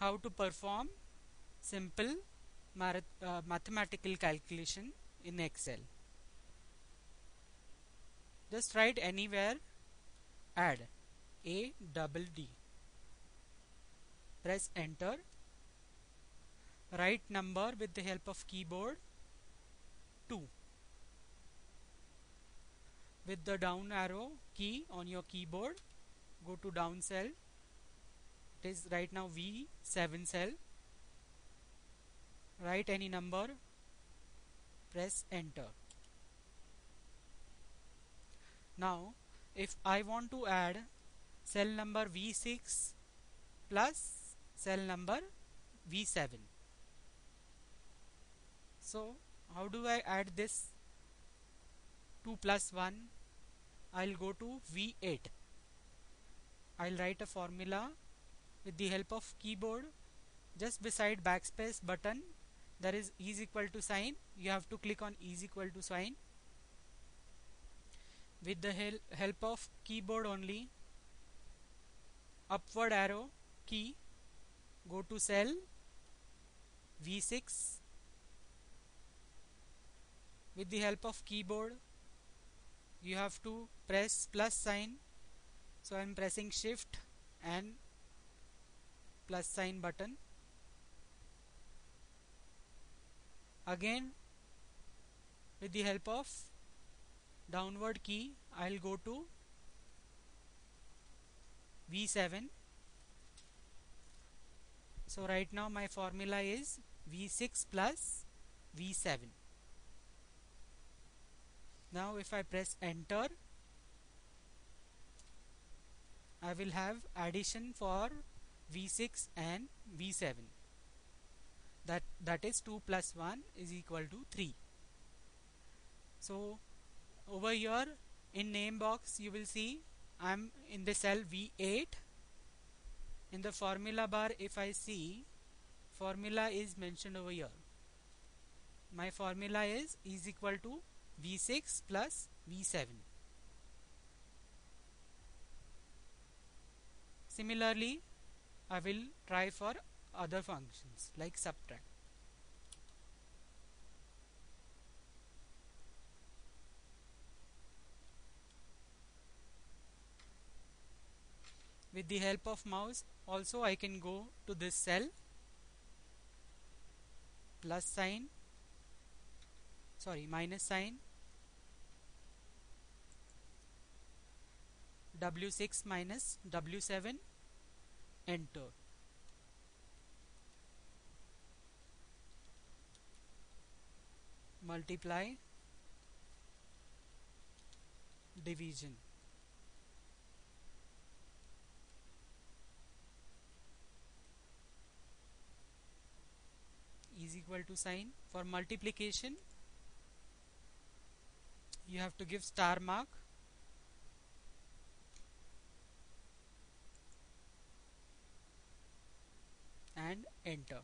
how to perform simple mathematical calculation in Excel. Just write anywhere add A double D. Press enter. Write number with the help of keyboard 2. With the down arrow key on your keyboard, go to down cell. It is right now V7 cell. Write any number, press enter. Now if I want to add cell number V6 plus cell number V7, so how do I add this 2 plus 1? I'll go to V8. I'll write a formula with the help of keyboard. Just beside backspace button there is is equal to sign. You have to click on is equal to sign. With the help of keyboard only, upward arrow key, go to cell V6. With the help of keyboard you have to press plus sign, so I am pressing shift and plus sign button. Again with the help of downward key I'll go to V7. So right now my formula is V6 plus V7. Now if I press enter, I will have addition for V6 and V7. That is 2 plus 1 is equal to 3. So over here in name box you will see I am in the cell V8. In the formula bar, if I see, formula is mentioned over here. My formula is equal to V6 plus V7. Similarly, I will try for other functions like subtract. With the help of mouse also I can go to this cell, plus sign, sorry, minus sign, W6 minus W7, enter. Multiply, division. Is equal to sign. For multiplication you have to give star mark. And enter.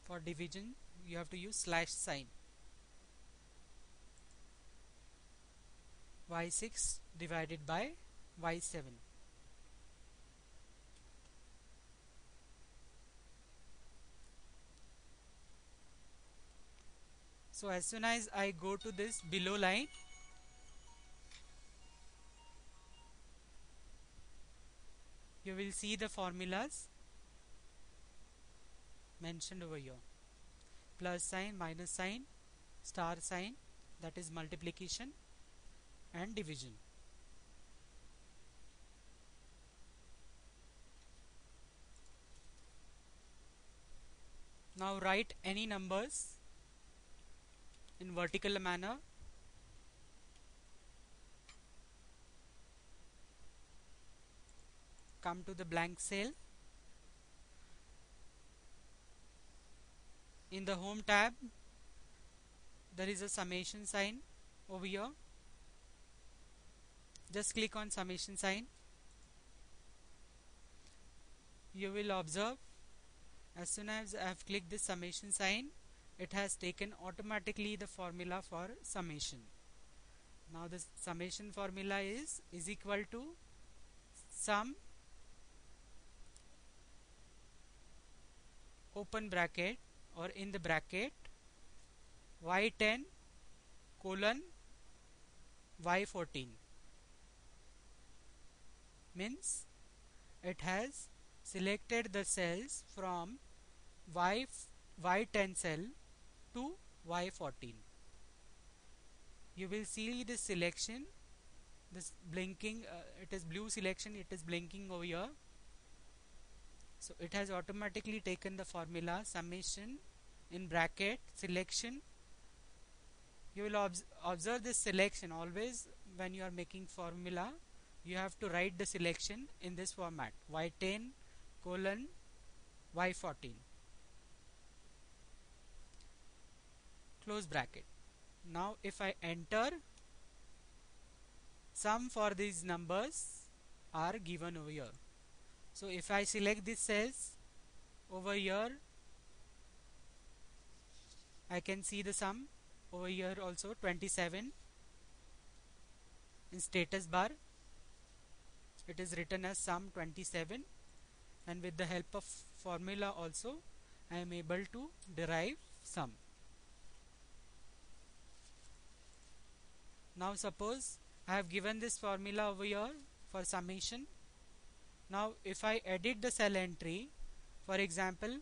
For division you have to use slash sign. Y6 divided by Y7. So as soon as I go to this below line, you will see the formulas mentioned over here. Plus sign, minus sign, star sign, that is multiplication and division. Now write any numbers in vertical manner. Come to the blank cell. In the home tab there is a summation sign over here. Just click on summation sign. You will observe As soon as I have clicked this summation sign, it has taken automatically the formula for summation. Now the summation formula is equal to sum open bracket or in the bracket y10 colon y14, means it has selected the cells from y10 cell to y14. You will see this selection, this blinking, it is blue selection, it is blinking over here. So it has automatically taken the formula summation in bracket selection. You will observe this selection always when you are making formula. You have to write the selection in this format, y10 colon y14, close bracket. Now if I enter, sum for these numbers are given over here. So if I select these cells over here, I can see the sum over here also, 27. In status bar it is written as sum 27, and with the help of formula also I am able to derive sum. Now suppose I have given this formula over here for summation. Now if I edit the cell entry, for example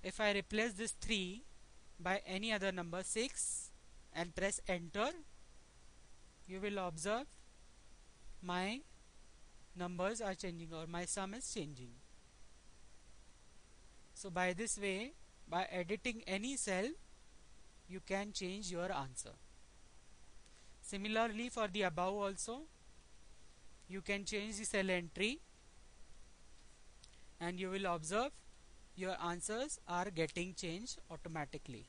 if I replace this 3 by any other number 6 and press enter, you will observe my numbers are changing or my sum is changing. So by this way, by editing any cell, you can change your answer. Similarly for the above also, you can change the cell entry and you will observe your answers are getting changed automatically.